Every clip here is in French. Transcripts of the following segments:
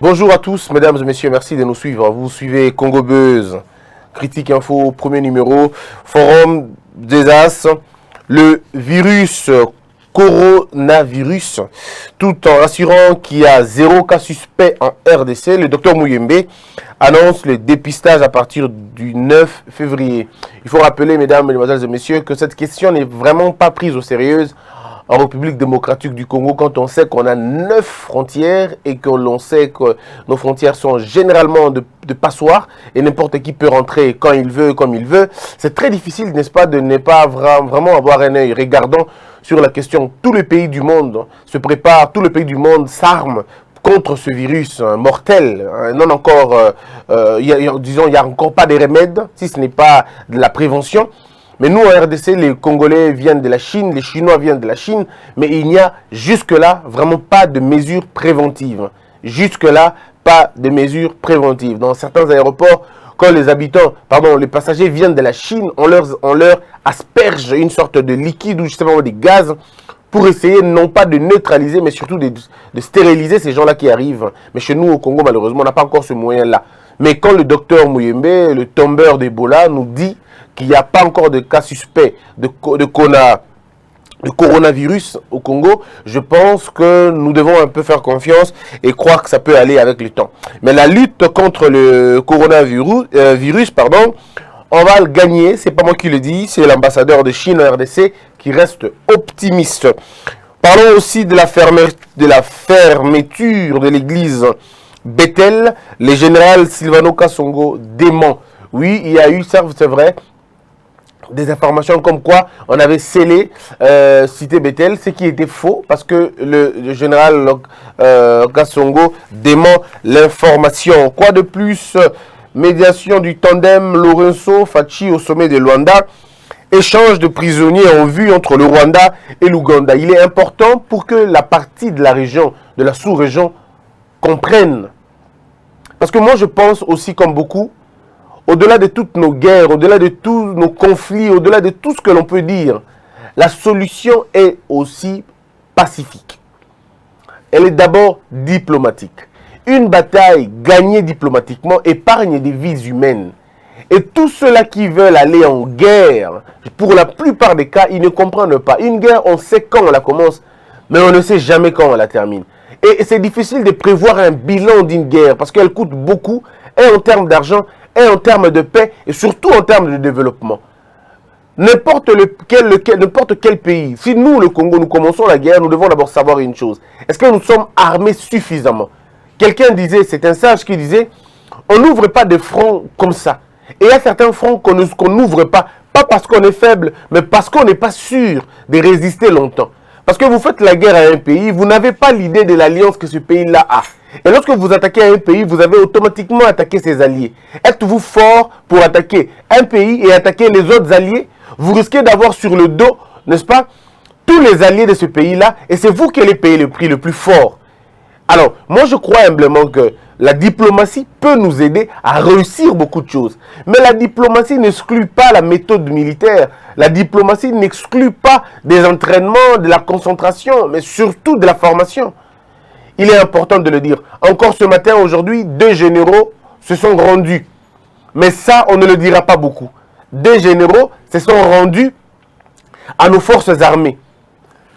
Bonjour à tous, mesdames et messieurs, merci de nous suivre. Vous suivez Congo Buzz, Critique Info, premier numéro, Forum des As, le virus coronavirus, tout en assurant qu'il y a 0 cas suspect en RDC. Le docteur Muyembe annonce le dépistage à partir du 9 février. Il faut rappeler, mesdames, mesdemoiselles et messieurs, que cette question n'est vraiment pas prise au sérieux en République démocratique du Congo, quand on sait qu'on a 9 frontières et que l'on sait que nos frontières sont généralement de passoires et n'importe qui peut rentrer quand il veut, comme il veut. C'est très difficile, n'est-ce pas, de ne pas vraiment avoir un œil regardant sur la question. Tous les pays du monde se préparent, tous les pays du monde s'arment contre ce virus mortel. Non encore, disons, il n'y a encore pas de remède, si ce n'est pas de la prévention. Mais nous, en RDC, les Congolais viennent de la Chine, les Chinois viennent de la Chine, mais il n'y a jusque-là vraiment pas de mesures préventives. Jusque-là, pas de mesures préventives. Dans certains aéroports, quand les passagers viennent de la Chine, on leur asperge une sorte de liquide ou justement des gaz pour essayer non pas de neutraliser, mais surtout de stériliser ces gens-là qui arrivent. Mais chez nous, au Congo, malheureusement, on n'a pas encore ce moyen-là. Mais quand le docteur Muyembe, le tombeur d'Ebola, nous dit qu'il n'y a pas encore de cas suspects de coronavirus au Congo, je pense que nous devons un peu faire confiance et croire que ça peut aller avec le temps. Mais la lutte contre le coronavirus, on va le gagner. C'est pas moi qui le dis, c'est l'ambassadeur de Chine en RDC qui reste optimiste. Parlons aussi de la fermeture de l'église Bethel. Le général Silvano Kasongo dément. Oui, il y a eu, ça c'est vrai, des informations comme quoi on avait scellé cité Bethel, ce qui était faux parce que le général Kasongo dément l'information. Quoi de plus? Médiation du tandem Lorenzo Fachi au sommet de Luanda. Échange de prisonniers en vue entre le Rwanda et l'Ouganda. Il est important pour que la partie de la région, de la sous-région, comprenne. Parce que moi je pense aussi comme beaucoup, au-delà de toutes nos guerres, au-delà de tous nos conflits, au-delà de tout ce que l'on peut dire, la solution est aussi pacifique. Elle est d'abord diplomatique. Une bataille gagnée diplomatiquement épargne des vies humaines. Et tous ceux-là qui veulent aller en guerre, pour la plupart des cas, ils ne comprennent pas. Une guerre, on sait quand on la commence, mais on ne sait jamais quand on la termine. Et c'est difficile de prévoir un bilan d'une guerre parce qu'elle coûte beaucoup, et en termes d'argent, et en termes de paix, et surtout en termes de développement. N'importe quel pays, si nous, le Congo, nous commençons la guerre, nous devons d'abord savoir une chose. Est-ce que nous sommes armés suffisamment? Quelqu'un disait, c'est un sage qui disait, on n'ouvre pas des fronts comme ça. Et il y a certains fronts qu'on n'ouvre pas, pas parce qu'on est faible, mais parce qu'on n'est pas sûr de résister longtemps. Parce que vous faites la guerre à un pays, vous n'avez pas l'idée de l'alliance que ce pays-là a. Et lorsque vous attaquez un pays, vous avez automatiquement attaqué ses alliés. Êtes-vous fort pour attaquer un pays et attaquer les autres alliés? Vous risquez d'avoir sur le dos, n'est-ce pas, tous les alliés de ce pays-là, et c'est vous qui allez payer le prix le plus fort. Alors, moi je crois humblement que la diplomatie peut nous aider à réussir beaucoup de choses. Mais la diplomatie n'exclut pas la méthode militaire. La diplomatie n'exclut pas des entraînements, de la concentration, mais surtout de la formation. Il est important de le dire. Encore ce matin, aujourd'hui, 2 généraux se sont rendus. Mais ça, on ne le dira pas beaucoup. 2 généraux se sont rendus à nos forces armées.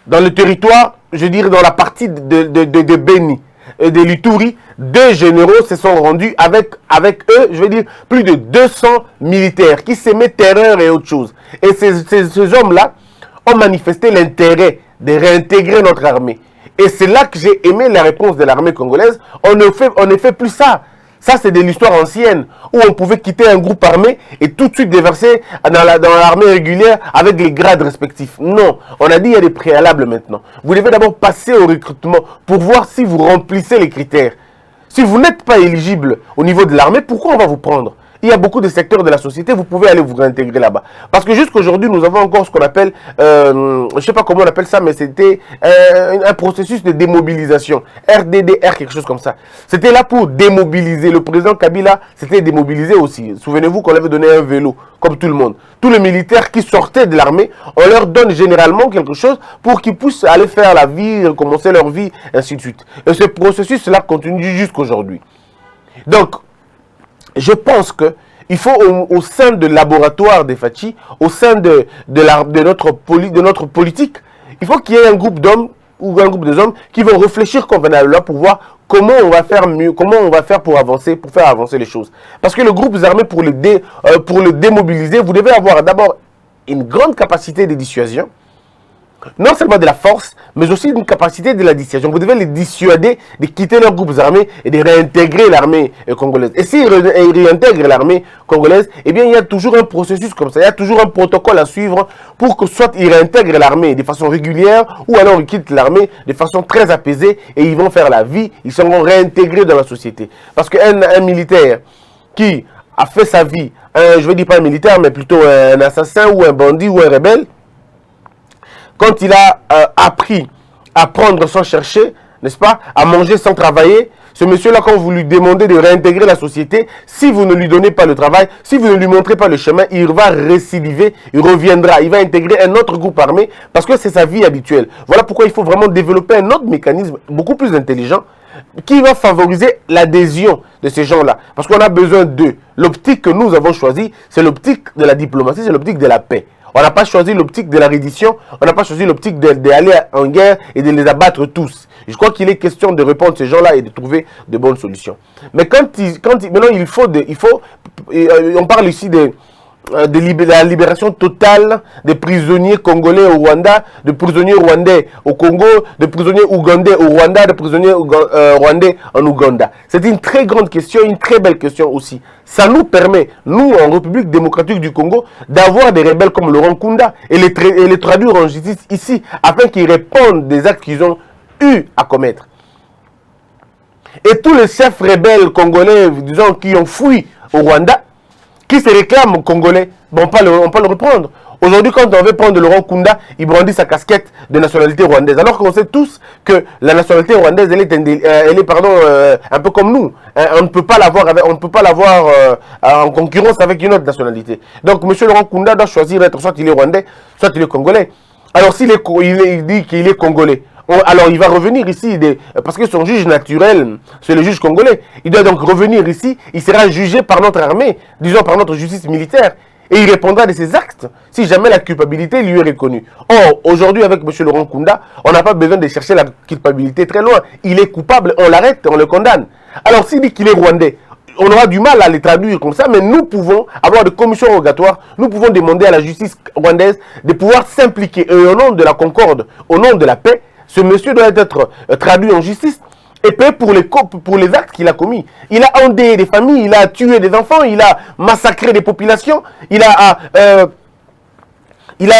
Dans le territoire, je dirais dans la partie de Beni et de l'Ituri, 2 généraux se sont rendus avec eux, je veux dire, plus de 200 militaires qui s'aimaient terreur et autre chose. Et ces hommes-là ont manifesté l'intérêt de réintégrer notre armée. Et c'est là que j'ai aimé la réponse de l'armée congolaise. On ne fait plus ça. Ça, c'est de l'histoire ancienne, où on pouvait quitter un groupe armé et tout de suite déverser dans l'armée régulière avec les grades respectifs. Non, on a dit qu'il y a des préalables maintenant. Vous devez d'abord passer au recrutement pour voir si vous remplissez les critères. Si vous n'êtes pas éligible au niveau de l'armée, pourquoi on va vous prendre? Il y a beaucoup de secteurs de la société, vous pouvez aller vous réintégrer là-bas. Parce que jusqu'aujourd'hui, nous avons encore ce qu'on appelle, je ne sais pas comment on appelle ça, mais c'était un processus de démobilisation. RDDR, quelque chose comme ça. C'était là pour démobiliser. Le président Kabila s'était démobilisé aussi. Souvenez-vous qu'on avait donné un vélo, comme tout le monde. Tous les militaires qui sortaient de l'armée, on leur donne généralement quelque chose pour qu'ils puissent aller faire la vie, recommencer leur vie, ainsi de suite. Et ce processus-là continue jusqu'aujourd'hui. Donc, je pense que il faut au sein de laboratoire des Fachi, au sein de notre politique, il faut qu'il y ait un groupe d'hommes ou un groupe de hommes qui vont réfléchir convenablement pour voir comment on va faire mieux, comment on va faire pour avancer, pour faire avancer les choses. Parce que le groupe armé, pour le démobiliser, vous devez avoir d'abord une grande capacité de dissuasion, non seulement de la force, mais aussi d'une capacité de la dissuasion. Vous devez les dissuader de quitter leurs groupes armés et de réintégrer l'armée congolaise. Et s'ils réintègrent l'armée congolaise, eh bien, il y a toujours un processus comme ça. Il y a toujours un protocole à suivre pour que soit ils réintègrent l'armée de façon régulière ou alors ils quittent l'armée de façon très apaisée et ils vont faire la vie, ils seront réintégrés dans la société. Parce qu'un militaire qui a fait sa vie, je ne veux dire pas un militaire, mais plutôt un assassin ou un bandit ou un rebelle, quand il a appris à prendre sans chercher, n'est-ce pas, à manger sans travailler, ce monsieur-là, quand vous lui demandez de réintégrer la société, si vous ne lui donnez pas le travail, si vous ne lui montrez pas le chemin, il va récidiver, il reviendra, il va intégrer un autre groupe armé parce que c'est sa vie habituelle. Voilà pourquoi il faut vraiment développer un autre mécanisme beaucoup plus intelligent qui va favoriser l'adhésion de ces gens-là. Parce qu'on a besoin d'eux. L'optique que nous avons choisie, c'est l'optique de la diplomatie, c'est l'optique de la paix. On n'a pas choisi l'optique de la reddition, on n'a pas choisi l'optique d'aller en guerre et de les abattre tous. Je crois qu'il est question de répondre à ces gens-là et de trouver de bonnes solutions. Mais maintenant, on parle ici de la libération totale des prisonniers congolais au Rwanda, de prisonniers rwandais au Congo, de prisonniers ougandais au Rwanda, de prisonniers rwandais en Ouganda. C'est une très grande question, une très belle question aussi. Ça nous permet, nous, en République démocratique du Congo, d'avoir des rebelles comme Laurent Nkunda et les traduire en justice ici, afin qu'ils répondent des actes qu'ils ont eu à commettre. Et tous les chefs rebelles congolais, disons, qui ont fui au Rwanda, qui se réclament congolais, bon, on peut le reprendre. Aujourd'hui, quand on veut prendre Laurent Nkunda, il brandit sa casquette de nationalité rwandaise. Alors qu'on sait tous que la nationalité rwandaise, elle est un peu comme nous. On ne peut pas l'avoir en concurrence avec une autre nationalité. Donc, M. Laurent Nkunda doit choisir d'être soit il est rwandais, soit il est congolais. Alors, il dit qu'il est congolais, alors il va revenir ici, parce que son juge naturel, c'est le juge congolais. Il doit donc revenir ici, il sera jugé par notre armée, disons par notre justice militaire. Et il répondra de ses actes, si jamais la culpabilité lui est reconnue. Or, aujourd'hui, avec M. Laurent Nkunda, on n'a pas besoin de chercher la culpabilité très loin. Il est coupable, on l'arrête, on le condamne. Alors, s'il dit qu'il est rwandais, on aura du mal à les traduire comme ça, mais nous pouvons avoir des commissions rogatoires, nous pouvons demander à la justice rwandaise de pouvoir s'impliquer. Et au nom de la concorde, au nom de la paix, ce monsieur doit être traduit en justice et payé pour les actes qu'il a commis. Il a endeuillé des familles, il a tué des enfants, il a massacré des populations, il a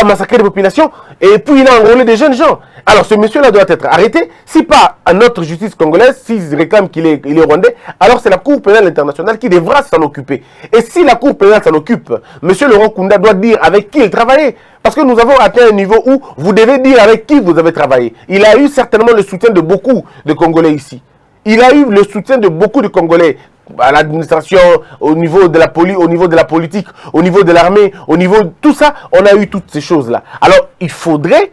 massacré des populations et puis il a enrôlé des jeunes gens. Alors ce monsieur-là doit être arrêté. Si pas à notre justice congolaise, s'il réclame qu'il est rwandais, alors c'est la Cour pénale internationale qui devra s'en occuper. Et si la Cour pénale s'en occupe, M. Laurent Nkunda doit dire avec qui il travaillait. Parce que nous avons atteint un niveau où vous devez dire avec qui vous avez travaillé. Il a eu certainement le soutien de beaucoup de Congolais ici. Il a eu le soutien de beaucoup de Congolais à l'administration, au niveau de la politique, au niveau de l'armée, au niveau de tout ça, on a eu toutes ces choses-là. Alors, il faudrait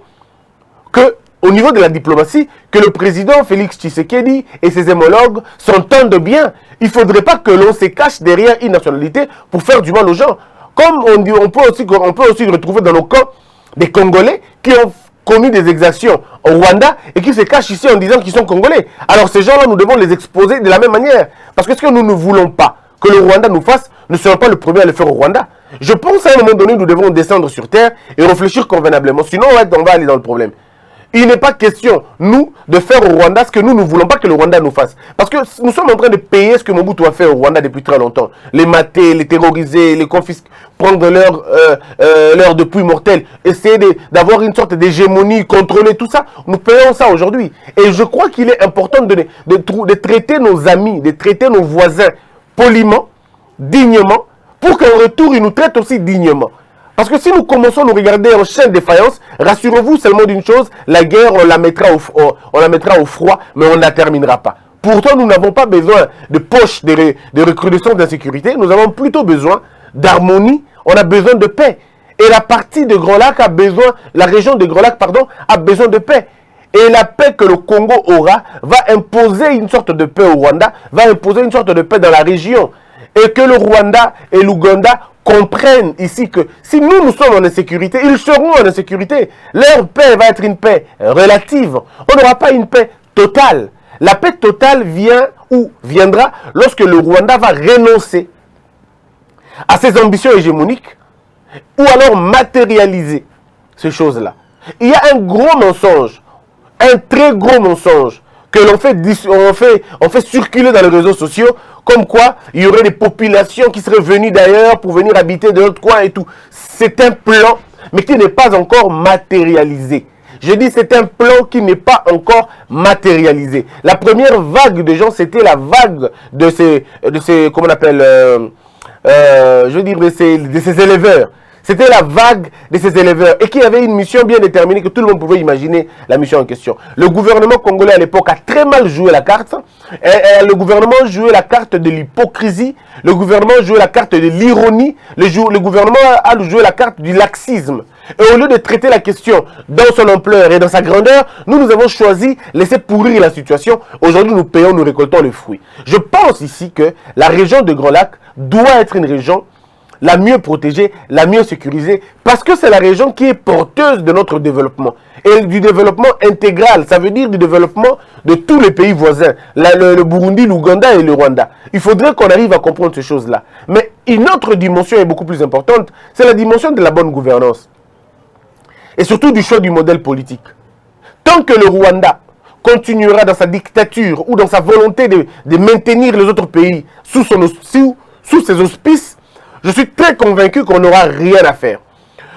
que, au niveau de la diplomatie, que le président Félix Tshisekedi et ses homologues s'entendent bien. Il ne faudrait pas que l'on se cache derrière une nationalité pour faire du mal aux gens. Comme on peut aussi retrouver dans nos camps des Congolais qui ont commis des exactions au Rwanda et qui se cachent ici en disant qu'ils sont Congolais. Alors ces gens-là, nous devons les exposer de la même manière. Parce que ce que nous ne voulons pas que le Rwanda nous fasse, ne serons pas le premier à le faire au Rwanda. Je pense à un moment donné, nous devons descendre sur terre et réfléchir convenablement. Sinon, on va aller dans le problème. Il n'est pas question, nous, de faire au Rwanda ce que nous ne voulons pas que le Rwanda nous fasse. Parce que nous sommes en train de payer ce que Mobutu a fait au Rwanda depuis très longtemps. Les mater, les terroriser, les confisquer, prendre leur dépouille mortelle, essayer d'avoir une sorte d'hégémonie, contrôler tout ça. Nous payons ça aujourd'hui. Et je crois qu'il est important de traiter nos amis, de traiter nos voisins poliment, dignement, pour qu'en retour, ils nous traitent aussi dignement. Parce que si nous commençons à nous regarder en chaîne de faïence, rassurez-vous seulement d'une chose, la guerre, on la mettra au froid, mais on ne la terminera pas. Pourtant, nous n'avons pas besoin de poches de recrudescence d'insécurité, nous avons plutôt besoin d'harmonie, on a besoin de paix. Et la partie de Grand Lac a besoin, la région de Grand Lac, pardon, a besoin de paix. Et la paix que le Congo aura va imposer une sorte de paix au Rwanda, va imposer une sorte de paix dans la région. Et que le Rwanda et l'Ouganda comprennent ici que si nous sommes en insécurité, ils seront en insécurité. Leur paix va être une paix relative. On n'aura pas une paix totale. La paix totale vient ou viendra lorsque le Rwanda va renoncer à ses ambitions hégémoniques ou alors matérialiser ces choses-là. Il y a un gros mensonge, un très gros mensonge que l'on fait circuler dans les réseaux sociaux, comme quoi il y aurait des populations qui seraient venues d'ailleurs pour venir habiter de notre coin et tout. C'est un plan, mais qui n'est pas encore matérialisé. Je dis c'est un plan qui n'est pas encore matérialisé. La première vague de gens, c'était la vague de ces comment on appelle, je veux dire de ces éleveurs. C'était la vague de ces éleveurs et qui avait une mission bien déterminée que tout le monde pouvait imaginer la mission en question. Le gouvernement congolais à l'époque a très mal joué la carte. Le gouvernement jouait la carte de l'hypocrisie. Le gouvernement jouait la carte de l'ironie. Le gouvernement a joué la carte du laxisme. Et au lieu de traiter la question dans son ampleur et dans sa grandeur, nous avons choisi de laisser pourrir la situation. Aujourd'hui, nous payons, nous récoltons les fruits. Je pense ici que la région de Grand Lac doit être une région la mieux protégée, la mieux sécurisée, parce que c'est la région qui est porteuse de notre développement. Et du développement intégral, ça veut dire du développement de tous les pays voisins, le Burundi, l'Ouganda et le Rwanda. Il faudrait qu'on arrive à comprendre ces choses-là. Mais une autre dimension est beaucoup plus importante, c'est la dimension de la bonne gouvernance. Et surtout du choix du modèle politique. Tant que le Rwanda continuera dans sa dictature ou dans sa volonté de maintenir les autres pays sous ses auspices, je suis très convaincu qu'on n'aura rien à faire.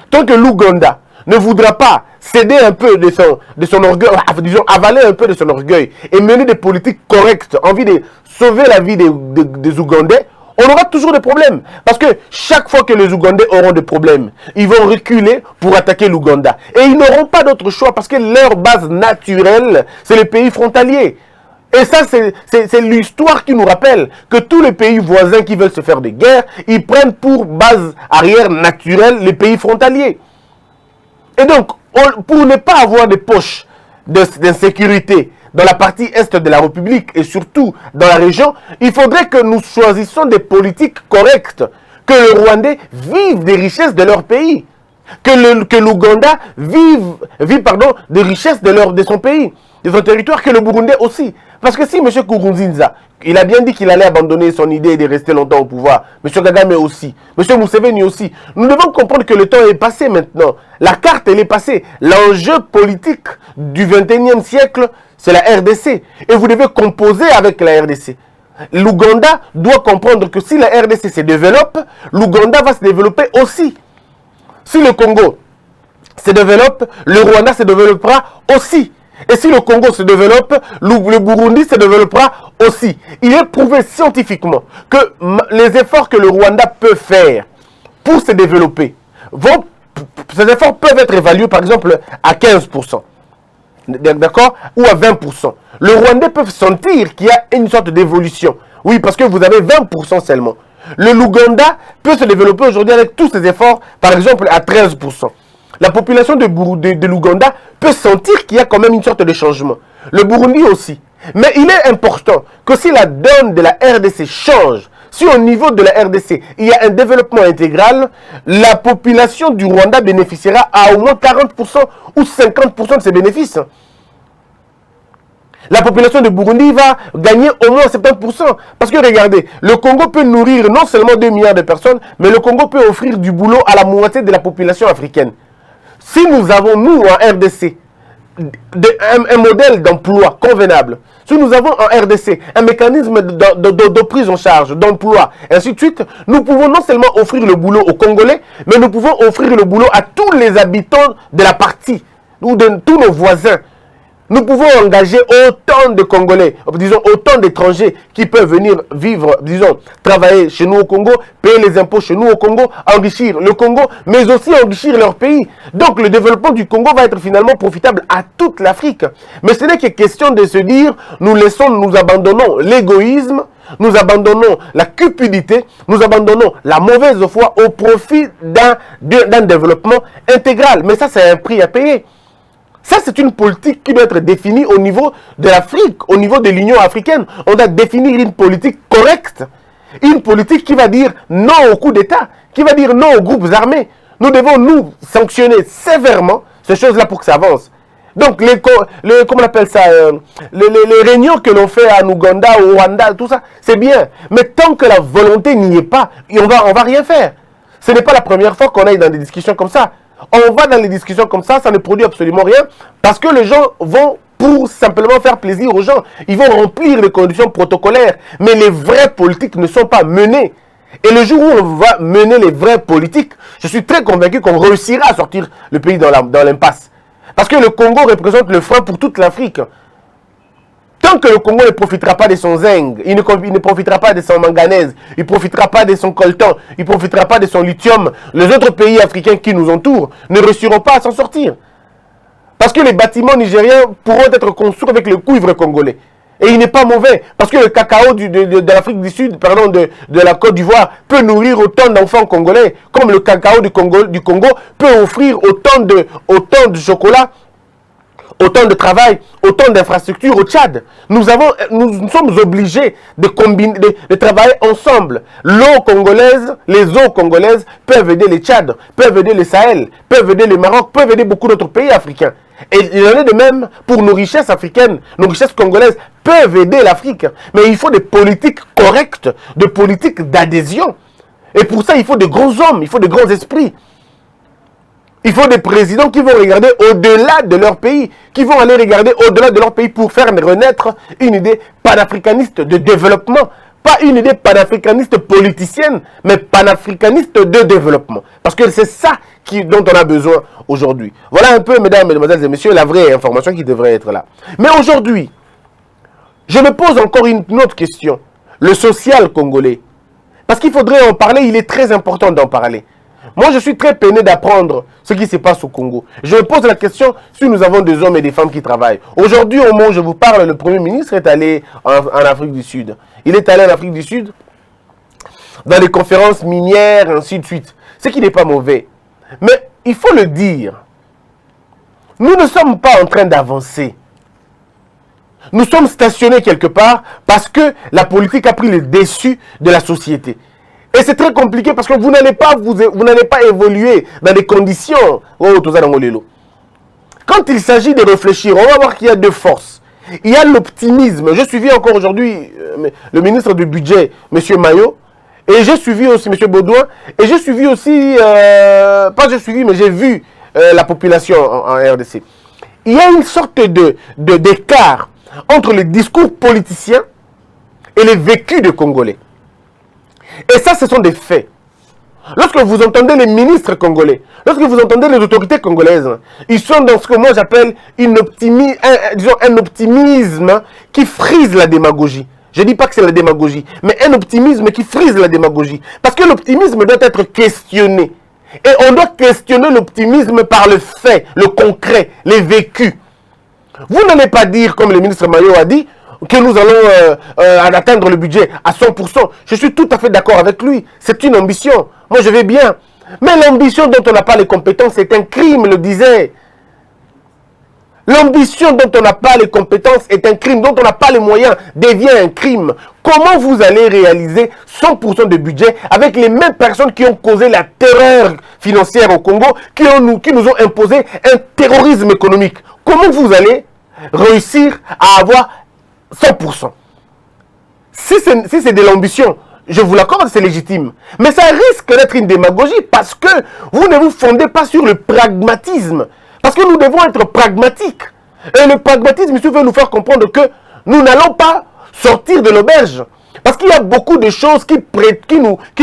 Tant que l'Ouganda ne voudra pas céder un peu de son orgueil, disons avaler un peu de son orgueil et mener des politiques correctes, envie de sauver la vie des Ougandais, on aura toujours des problèmes. Parce que chaque fois que les Ougandais auront des problèmes, ils vont reculer pour attaquer l'Ouganda. Et ils n'auront pas d'autre choix parce que leur base naturelle, c'est les pays frontaliers. Et ça, c'est l'histoire qui nous rappelle que tous les pays voisins qui veulent se faire des guerres, ils prennent pour base arrière naturelle les pays frontaliers. Et donc, pour ne pas avoir des poches d'insécurité dans la partie est de la République et surtout dans la région, il faudrait que nous choisissions des politiques correctes, que le Rwandais vive des richesses de leur pays, que l'Ouganda vive des richesses de son pays, de son territoire, que le Burundais aussi. Parce que si M. Kourounzinza, il a bien dit qu'il allait abandonner son idée de rester longtemps au pouvoir, M. Kagame aussi, M. Museveni aussi, nous devons comprendre que le temps est passé maintenant. La carte, elle est passée. L'enjeu politique du 21e siècle, c'est la RDC. Et vous devez composer avec la RDC. L'Ouganda doit comprendre que si la RDC se développe, l'Ouganda va se développer aussi. Si le Congo se développe, le Rwanda se développera aussi. Et si le Congo se développe, le Burundi se développera aussi. Il est prouvé scientifiquement que les efforts que le Rwanda peut faire pour se développer, ces efforts peuvent être évalués par exemple à 15%. D'accord? Ou à 20%. Le Rwandais peut sentir qu'il y a une sorte d'évolution. Oui, parce que vous avez 20% seulement. L'Ouganda peut se développer aujourd'hui avec tous ses efforts, par exemple à 13%. La population de l'Ouganda peut sentir qu'il y a quand même une sorte de changement. Le Burundi aussi. Mais il est important que si la donne de la RDC change, si au niveau de la RDC, il y a un développement intégral, la population du Rwanda bénéficiera à au moins 40% ou 50% de ses bénéfices. La population de Burundi va gagner au moins 70%. Parce que regardez, le Congo peut nourrir non seulement 2 milliards de personnes, mais le Congo peut offrir du boulot à la moitié de la population africaine. Si nous avons, nous, en RDC, un modèle d'emploi convenable, si nous avons en RDC un mécanisme de prise en charge, d'emploi, et ainsi de suite, nous pouvons non seulement offrir le boulot aux Congolais, mais nous pouvons offrir le boulot à tous les habitants de la partie, ou de tous nos voisins. Nous pouvons engager autant de Congolais, disons autant d'étrangers qui peuvent venir vivre, disons, travailler chez nous au Congo, payer les impôts chez nous au Congo, enrichir le Congo, mais aussi enrichir leur pays. Donc le développement du Congo va être finalement profitable à toute l'Afrique. Mais ce n'est que question de se dire, nous abandonnons l'égoïsme, nous abandonnons la cupidité, nous abandonnons la mauvaise foi au profit d'un développement intégral. Mais ça, c'est un prix à payer. Ça, c'est une politique qui doit être définie au niveau de l'Afrique, au niveau de l'Union africaine. On doit définir une politique correcte. Une politique qui va dire non au coup d'État, qui va dire non aux groupes armés. Nous devons nous sanctionner sévèrement ces choses-là pour que ça avance. Donc, comment on appelle ça, les réunions que l'on fait en Ouganda, au Rwanda, tout ça, c'est bien. Mais tant que la volonté n'y est pas, on va rien faire. Ce n'est pas la première fois qu'on aille dans des discussions comme ça. On va dans les discussions comme ça ne produit absolument rien parce que les gens vont pour simplement faire plaisir aux gens. Ils vont remplir les conditions protocolaires, mais les vraies politiques ne sont pas menées. Et le jour où on va mener les vraies politiques, je suis très convaincu qu'on réussira à sortir le pays dans l'impasse. Parce que le Congo représente le frein pour toute l'Afrique. Tant que le Congo ne profitera pas de son zinc, il ne profitera pas de son manganèse, il ne profitera pas de son coltan, il ne profitera pas de son lithium, les autres pays africains qui nous entourent ne réussiront pas à s'en sortir. Parce que les bâtiments nigériens pourront être construits avec le cuivre congolais. Et il n'est pas mauvais, parce que le cacao de l'Afrique du Sud, pardon, de la Côte d'Ivoire, peut nourrir autant d'enfants congolais, comme le cacao du Congo peut offrir autant de chocolat, autant de travail, autant d'infrastructures au Tchad. Nous sommes obligés de travailler ensemble. L'eau congolaise, les eaux congolaises peuvent aider les Tchad, peuvent aider le Sahel, peuvent aider le Maroc, peuvent aider beaucoup d'autres pays africains. Et il en est de même pour nos richesses africaines, nos richesses congolaises peuvent aider l'Afrique. Mais il faut des politiques correctes, des politiques d'adhésion. Et pour ça, il faut de grands hommes, il faut de grands esprits. Il faut des présidents qui vont regarder au-delà de leur pays, qui vont aller regarder au-delà de leur pays pour faire renaître une idée panafricaniste de développement. Pas une idée panafricaniste politicienne, mais panafricaniste de développement. Parce que c'est ça dont on a besoin aujourd'hui. Voilà un peu, mesdames, mesdemoiselles et messieurs, la vraie information qui devrait être là. Mais aujourd'hui, je me pose encore une autre question. Le social congolais. Parce qu'il faudrait en parler, il est très important d'en parler. Moi, je suis très peiné d'apprendre ce qui se passe au Congo. Je me pose la question si nous avons des hommes et des femmes qui travaillent. Aujourd'hui, au moment où je vous parle, le Premier ministre est allé en Afrique du Sud. Il est allé en Afrique du Sud dans les conférences minières, ainsi de suite. Ce qui n'est pas mauvais. Mais il faut le dire. Nous ne sommes pas en train d'avancer. Nous sommes stationnés quelque part parce que la politique a pris le dessus de la société. Et c'est très compliqué parce que vous n'allez pas évoluer dans des conditions. Quand il s'agit de réfléchir, on va voir qu'il y a deux forces. Il y a l'optimisme. J'ai suivi encore aujourd'hui le ministre du Budget, M. Mayo, et j'ai suivi aussi M. Baudouin, et j'ai suivi aussi, mais j'ai vu la population en RDC. Il y a une sorte d'écart entre les discours politiciens et les vécus des Congolais. Et ça, ce sont des faits. Lorsque vous entendez les ministres congolais, lorsque vous entendez les autorités congolaises, ils sont dans ce que moi j'appelle un optimisme qui frise la démagogie. Je ne dis pas que c'est la démagogie, mais un optimisme qui frise la démagogie. Parce que l'optimisme doit être questionné. Et on doit questionner l'optimisme par le fait, le concret, les vécus. Vous n'allez pas dire, comme le ministre Mayo a dit, que nous allons atteindre le budget à 100%. Je suis tout à fait d'accord avec lui. C'est une ambition. Moi, je vais bien. Mais l'ambition dont on n'a pas les compétences, c'est un crime, le disait. L'ambition dont on n'a pas les compétences est un crime, dont on n'a pas les moyens devient un crime. Comment vous allez réaliser 100% de budget avec les mêmes personnes qui ont causé la terreur financière au Congo, qui nous ont imposé un terrorisme économique? Comment vous allez réussir à avoir 100%? Si c'est de l'ambition, je vous l'accorde, c'est légitime. Mais ça risque d'être une démagogie parce que vous ne vous fondez pas sur le pragmatisme. Parce que nous devons être pragmatiques. Et le pragmatisme, il veut nous faire comprendre que nous n'allons pas sortir de l'auberge. Parce qu'il y a beaucoup de choses qui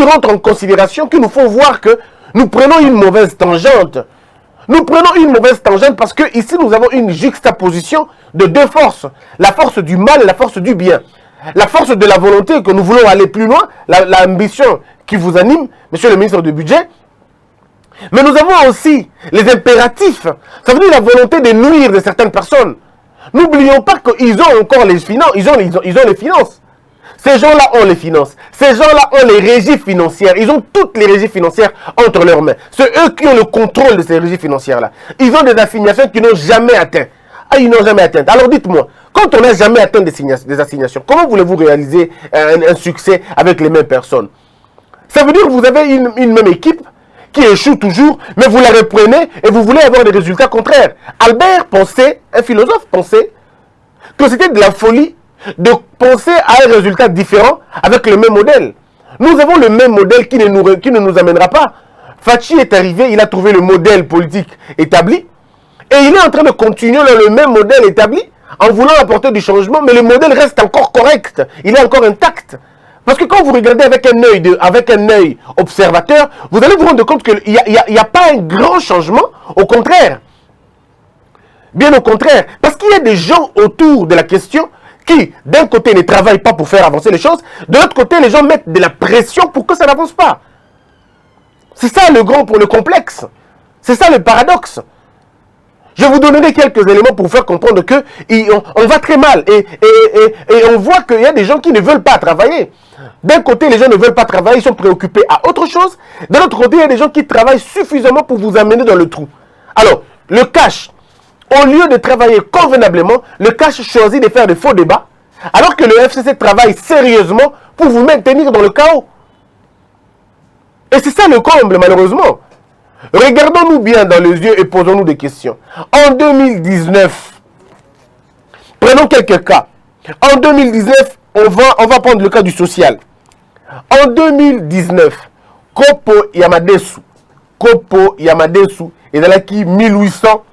rentrent en considération, qui nous font voir que nous prenons une mauvaise tangente. Nous prenons une mauvaise tangente parce que ici nous avons une juxtaposition de deux forces. La force du mal et la force du bien. La force de la volonté que nous voulons aller plus loin, l'ambition qui vous anime, monsieur le ministre du Budget. Mais nous avons aussi les impératifs. Ça veut dire la volonté de nuire de certaines personnes. N'oublions pas qu'ils ont encore les finances. Ils ont les finances. Ces gens-là ont les finances. Ces gens-là ont les régies financières. Ils ont toutes les régies financières entre leurs mains. C'est eux qui ont le contrôle de ces régies financières-là. Ils ont des assignations qu'ils n'ont jamais atteintes. Ah, ils n'ont jamais atteint. Alors dites-moi, quand on n'a jamais atteint des assignations, comment voulez-vous réaliser un succès avec les mêmes personnes? Ça veut dire que vous avez une même équipe qui échoue toujours, mais vous la reprenez et vous voulez avoir des résultats contraires. Albert pensait, un philosophe pensait, que c'était de la folie de penser à un résultat différent avec le même modèle. Nous avons le même modèle qui ne nous amènera pas. Fachi est arrivé, il a trouvé le modèle politique établi et il est en train de continuer dans le même modèle établi en voulant apporter du changement, mais le modèle reste encore correct, il est encore intact. Parce que quand vous regardez avec un œil observateur, vous allez vous rendre compte qu'il n'y a pas un grand changement, au contraire. Bien au contraire, parce qu'il y a des gens autour de la question qui, d'un côté, ne travaillent pas pour faire avancer les choses, de l'autre côté, les gens mettent de la pression pour que ça n'avance pas. C'est ça le complexe. C'est ça le paradoxe. Je vous donnerai quelques éléments pour vous faire comprendre que on va très mal. Et on voit qu'il y a des gens qui ne veulent pas travailler. D'un côté, les gens ne veulent pas travailler, ils sont préoccupés à autre chose. De l'autre côté, il y a des gens qui travaillent suffisamment pour vous amener dans le trou. Alors, le cash, au lieu de travailler convenablement, le cash choisit de faire de faux débats, alors que le FCC travaille sérieusement pour vous maintenir dans le chaos. Et c'est ça le comble, malheureusement. Regardons-nous bien dans les yeux et posons-nous des questions. En 2019, prenons quelques cas. En 2019, on va prendre le cas du social. En 2019, Kopo Yamadesu, et dans la qui 1800,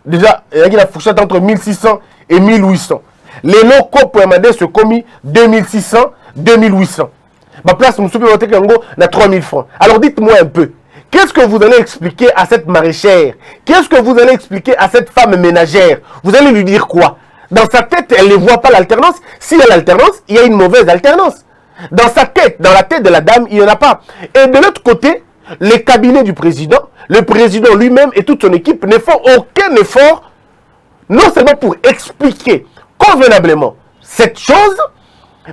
déjà, il y a la fourchette entre 1600 et 1800. Les noms Kopo Yamadesu commis 2600, 2800. Ma place, nous sommes à 3000 francs. Alors dites-moi un peu, qu'est-ce que vous allez expliquer à cette maraîchère? Qu'est-ce que vous allez expliquer à cette femme ménagère? Vous allez lui dire quoi? Dans sa tête, elle ne voit pas l'alternance. S'il y a l'alternance, il y a une mauvaise alternance. Dans sa tête, dans la tête de la dame, il n'y en a pas. Et de l'autre côté, les cabinets du président, le président lui-même et toute son équipe ne font aucun effort, non seulement pour expliquer convenablement cette chose,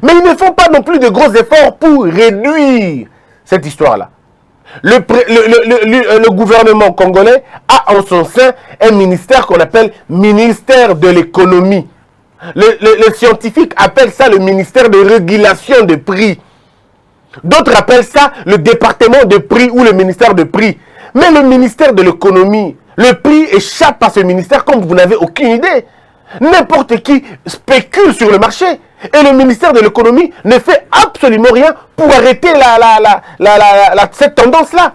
mais ils ne font pas non plus de gros efforts pour réduire cette histoire-là. Le gouvernement congolais a en son sein un ministère qu'on appelle ministère de l'économie. Les scientifiques appellent ça le ministère de régulation des prix. D'autres appellent ça le département de prix ou le ministère de prix. Mais le ministère de l'économie, le prix échappe à ce ministère comme vous n'avez aucune idée. N'importe qui spécule sur le marché. Et le ministère de l'économie ne fait absolument rien pour arrêter cette tendance-là.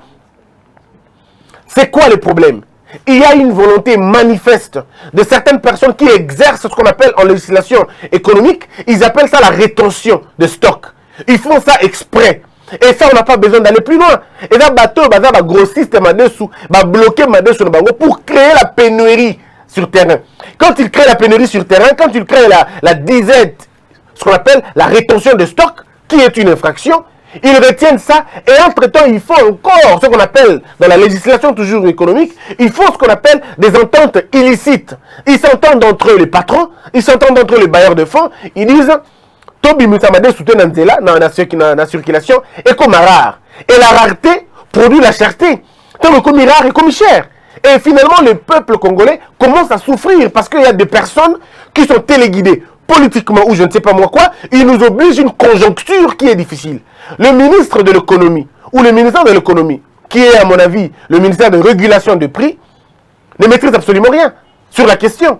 C'est quoi le problème? Il y a une volonté manifeste de certaines personnes qui exercent ce qu'on appelle en législation économique, ils appellent ça la rétention de stock. Ils font ça exprès. Et ça, on n'a pas besoin d'aller plus loin. Et là, bateau, grossiste, bloquer pour créer la pénurie sur terrain. Quand ils créent la pénurie sur terrain, quand ils créent la disette, ce qu'on appelle la rétention de stock, qui est une infraction, ils retiennent ça et entre-temps, il faut encore ce qu'on appelle, dans la législation toujours économique, il faut ce qu'on appelle des ententes illicites. Ils s'entendent entre eux les patrons, ils s'entendent entre eux les bailleurs de fonds, ils disent Tobi Musamade soutient Nzela dans la circulation et comme rare. Et la rareté produit la cherté. Tant le commis rare est commis cher. Et finalement, le peuple congolais commence à souffrir parce qu'il y a des personnes qui sont téléguidées politiquement ou je ne sais pas moi quoi, il nous oblige une conjoncture qui est difficile. Le ministre de l'économie ou le ministère de l'économie, qui est à mon avis le ministère de régulation des prix, ne maîtrise absolument rien sur la question.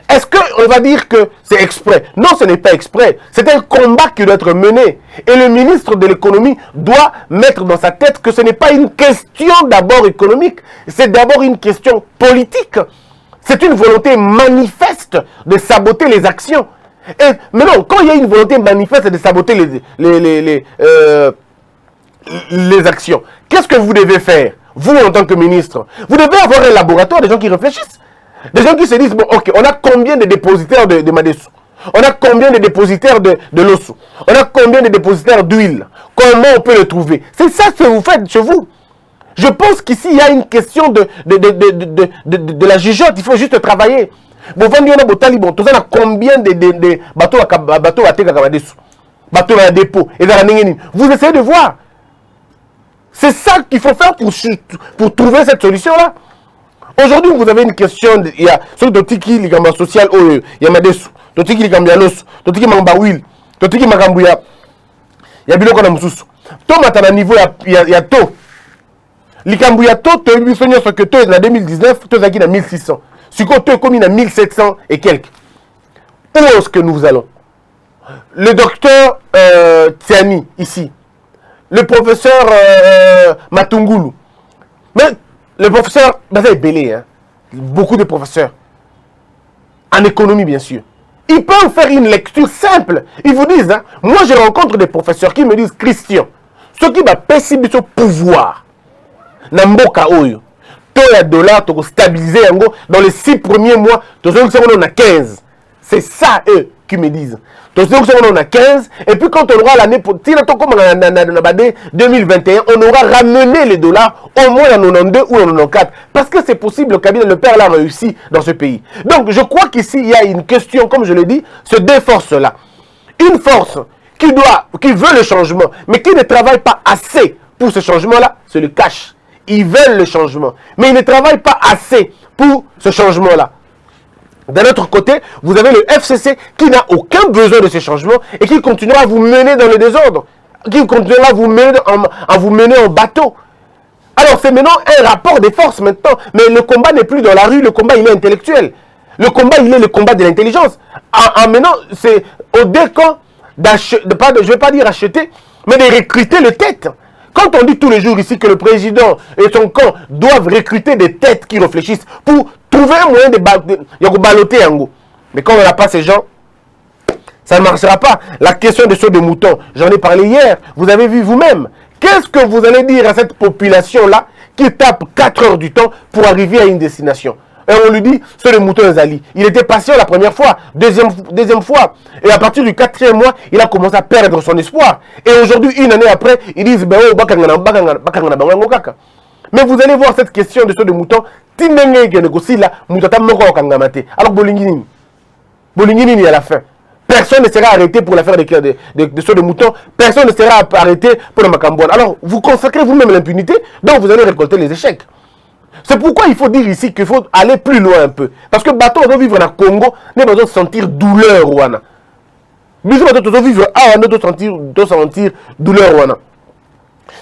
Est-ce qu'on va dire que c'est exprès? Non, ce n'est pas exprès. C'est un combat qui doit être mené. Et le ministre de l'économie doit mettre dans sa tête que ce n'est pas une question d'abord économique, c'est d'abord une question politique. C'est une volonté manifeste de saboter les actions. Mais non, quand il y a une volonté manifeste de saboter les actions. Qu'est-ce que vous devez faire, vous en tant que ministre? Vous devez avoir un laboratoire, des gens qui réfléchissent. Des gens qui se disent, bon, ok, on a combien de dépositaires de Madessou? On a combien de dépositaires de l'Osso? On a combien de dépositaires d'huile? Comment on peut le trouver? C'est ça que vous faites chez vous. Je pense qu'ici, il y a une question de la jugeote. Il faut juste travailler. Bon, on a combien de bateaux à Madessou? Bateaux à dépôt. Vous essayez de voir. C'est ça qu'il faut faire pour trouver cette solution-là. Aujourd'hui, vous avez une question, il y a ce qui est social, il y a Madessou, d'autres qui est l'os, d'autres qui est huile, d'autres qui est Magambouya. Il y a biloko na mususu. To matana niveau il y a to. Likambouya to, tu as vu ce que to en 2019, to zaki na 1600. Siko to comme na 1700 et quelques. Où est-ce que nous allons? Le docteur Tiani, ici. Le professeur Matungulu. Mais le professeur, c'est belé, hein? Beaucoup de professeurs. En économie, bien sûr. Ils peuvent faire une lecture simple. Ils vous disent, hein, moi je rencontre des professeurs qui me disent, Christian, ce qui va pessimer ce pouvoir, Namboka Oyo, $1 dollar, tu stabiliser dans les 6 premiers mois, tu on a 15. C'est ça, eux, qui me disent. Donc, on a 15, et puis quand on aura l'année, comme 2021, on aura ramené les dollars au moins en 92 ou en 94. Parce que c'est possible, le cabinet, le père l'a réussi dans ce pays. Donc, je crois qu'ici, il y a une question, comme je l'ai dit, ce deux forces-là. Une force qui veut le changement, mais qui ne travaille pas assez pour ce changement-là, c'est le cash. Ils veulent le changement, mais ils ne travaillent pas assez pour ce changement-là. D'un autre côté, vous avez le FCC qui n'a aucun besoin de ces changements et qui continuera à vous mener dans le désordre, qui continuera à vous mener en bateau. Alors c'est maintenant un rapport des forces maintenant, mais le combat n'est plus dans la rue, le combat il est intellectuel. Le combat il est le combat de l'intelligence. Maintenant, c'est au décamp je ne vais pas dire acheter, mais de recruter les têtes. Quand on dit tous les jours ici que le président et son camp doivent recruter des têtes qui réfléchissent pour trouver un moyen de balloter en gros. Mais quand on n'a pas ces gens, ça ne marchera pas. La question des sauts de moutons, j'en ai parlé hier, vous avez vu vous-même. Qu'est-ce que vous allez dire à cette population-là qui tape 4 heures du temps pour arriver à une destination? Et on lui dit, c'est le mouton Zali. Il était patient la première fois, deuxième fois. Et à partir du 4e mois, il a commencé à perdre son espoir. Et aujourd'hui, une année après, ils disent, mais vous allez voir cette question de saut de mouton. Alors, Bolingini à la fin. Personne ne sera arrêté pour l'affaire de saut de mouton. Personne ne sera arrêté pour le Macambouane. Alors, vous consacrez vous-même l'impunité, donc vous allez récolter les échecs. C'est pourquoi il faut dire ici qu'il faut aller plus loin un peu. Parce que bateau doit vivre dans le Congo, nous devons sentir douleur. Nous devons vivre nous devons sentir douleur.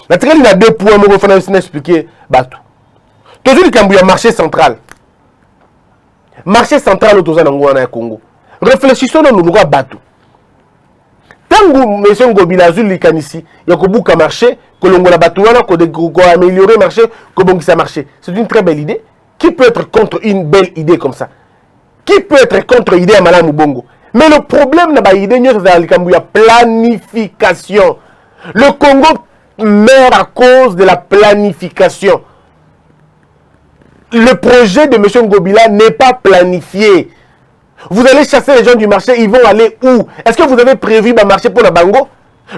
Naturellement, il y a 2 points, il faut expliquer bateau. Toujours il y a un marché central. Marché central au Congo. Réfléchissons dans nos bateau. Tant que M. Ngobila Azul Likanisi, il y a un marché, que l'on a améliorer le marché, que l'on a marché. C'est une très belle idée. Qui peut être contre une belle idée comme ça? Qui peut être contre l'idée à Malam Bongo? Mais le problème, c'est la planification. Le Congo meurt à cause de la planification. Le projet de M. Ngobila n'est pas planifié. Vous allez chasser les gens du marché, ils vont aller où? Est-ce que vous avez prévu un marché pour la Bango?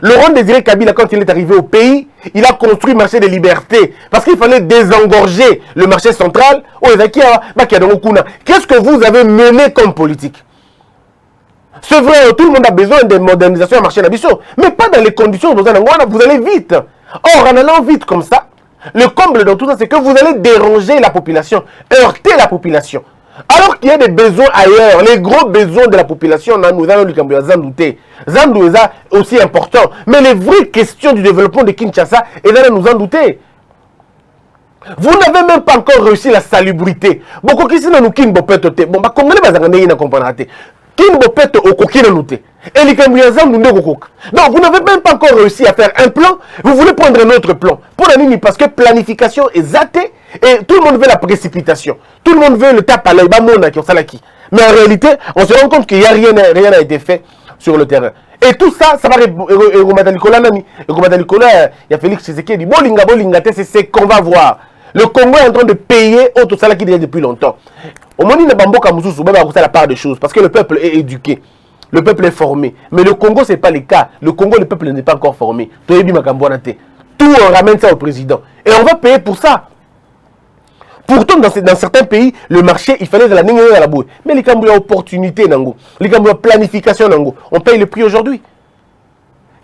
Laurent Désiré Kabila, quand il est arrivé au pays, il a construit le marché des libertés. Parce qu'il fallait désengorger le marché central. Qu'est-ce que vous avez mené comme politique? C'est vrai, tout le monde a besoin de modernisation à marché d'Abisso, mais pas dans les conditions dont vous allez vite. Or, en allant vite comme ça, le comble dans tout ça, c'est que vous allez déranger la population, heurter la population. Alors qu'il y a des besoins ailleurs, les gros besoins de la population, nous allons douter. Zandou est aussi important. Mais les vraies questions du développement de Kinshasa, nous en douter. Vous n'avez même pas encore réussi la salubrité. Beaucoup qui sont nous kin bopetote. Bon, bah, Congolais, bah, zangane yina comprendre. Kin bopeto au kokina noté. Et les Cambouazans nous Donc, vous n'avez même pas encore réussi à faire un plan. Vous voulez prendre un autre plan. Pour la ligne, parce que planification est zatée. Et tout le monde veut la précipitation. Tout le monde veut le tape à l'œil. Mais en réalité, on se rend compte qu'il n'y a rien n'a été fait sur le terrain. Et tout ça, ça va remettre Nicolas Nani. Et Nicolas, il y a Félix Tshisekedi. Bolinga, c'est ce qu'on va voir. Le Congo est en train de payer autre ça qui déjà depuis longtemps. Au moment où Bamboka Moussou, c'est la part des choses. Parce que le peuple est éduqué. Le peuple est formé. Mais le Congo, ce n'est pas le cas. Le Congo, le peuple n'est pas encore formé. Tout on ramène ça au président. Et on va payer pour ça. Pourtant, dans certains pays, le marché, il fallait de la ligne à la boue. Mais les Cambouis ont opportunité, les Cambouis ont planification, on paye le prix aujourd'hui.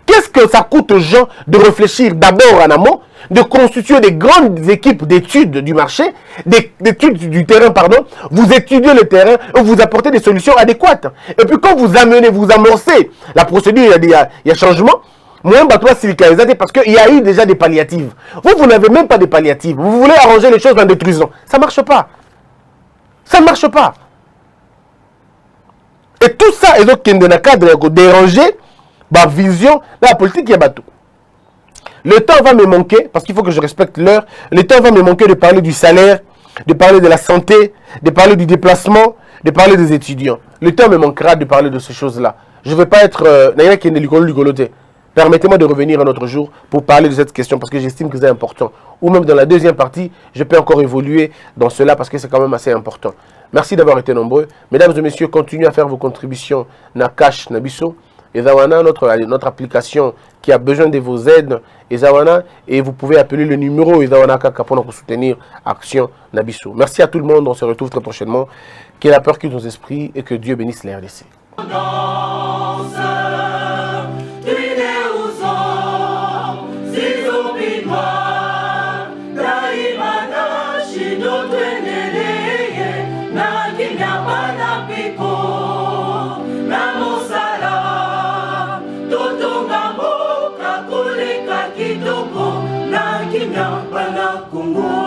Qu'est-ce que ça coûte aux gens de réfléchir d'abord en amont, de constituer des grandes équipes d'études du marché, d'études du terrain, pardon. Vous étudiez le terrain et vous apportez des solutions adéquates. Et puis quand vous amenez, vous amorcez la procédure, il y a changement. Moi, parce qu'il y a eu déjà des palliatives. Vous n'avez même pas de palliatives. Vous voulez arranger les choses en détruisant. Ça ne marche pas. Ça ne marche pas. Et tout ça, et donc, il y a un cadre de déranger ma vision de la politique. Le temps va me manquer, parce qu'il faut que je respecte l'heure. Le temps va me manquer de parler du salaire, de parler de la santé, de parler du déplacement, de parler des étudiants. Le temps me manquera de parler de ces choses-là. Je ne vais pas être... Permettez-moi de revenir un autre jour pour parler de cette question parce que j'estime que c'est important. Ou même dans la deuxième partie, je peux encore évoluer dans cela parce que c'est quand même assez important. Merci d'avoir été nombreux. Mesdames et messieurs, continuez à faire vos contributions na Cash Nabiso. Et Zawana, notre application qui a besoin de vos aides. Et Zawana, et vous pouvez appeler le numéro et Zawana Kaka pour nous soutenir Action Nabiso. Merci à tout le monde. On se retrouve très prochainement. Que la peur quitte nos esprits et que Dieu bénisse les RDC. Congo.